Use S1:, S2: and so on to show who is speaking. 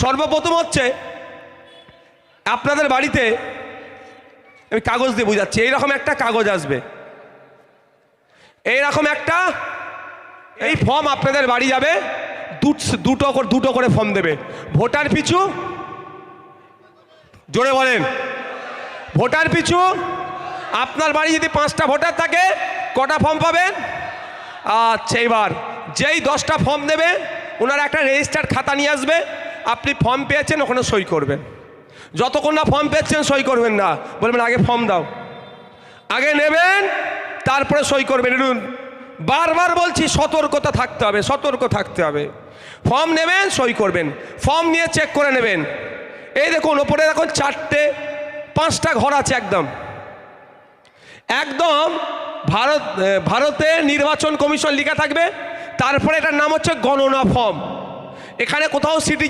S1: সর্বপ্রথম হচ্ছে আপনাদের বাড়িতে আমি কাগজ দিয়ে বুঝাচ্ছি। এইরকম একটা কাগজ আসবে, এইরকম একটা এই ফর্ম আপনাদের বাড়ি যাবে, দুটো করে ফর্ম দেবে। ভোটার পিছু, জোরে বলেন, ভোটার পিছু আপনার বাড়ি যদি 5টা ভোটার থাকে কটা ফর্ম পাবেন? আচ্ছা, এবার যেই 10টা ফর্ম দেবে ওনারা একটা রেজিস্টার্ড খাতা নিয়ে আসবে। আপনি ফর্ম পেয়েছেন, ওখানে সই করবেন। যতক্ষণ না ফর্ম পেয়েছেন সই করবেন না, বলবেন আগে ফর্ম দাও, আগে নেবেন তারপরে সই করবেন। বারবার বলছি, সতর্কতা থাকতে হবে, সতর্ক থাকতে হবে। ফর্ম নেবেন, সই করবেন, ফর্ম নিয়ে চেক করে নেবেন। এই দেখুন ওপরে দেখুন 4টে 5টা ঘর আছে, একদম একদম ভারতে নির্বাচন কমিশন লেখা থাকবে। তারপরে এটার নাম হচ্ছে গণনা ফর্ম। এখানে কোথাও সিটিজেন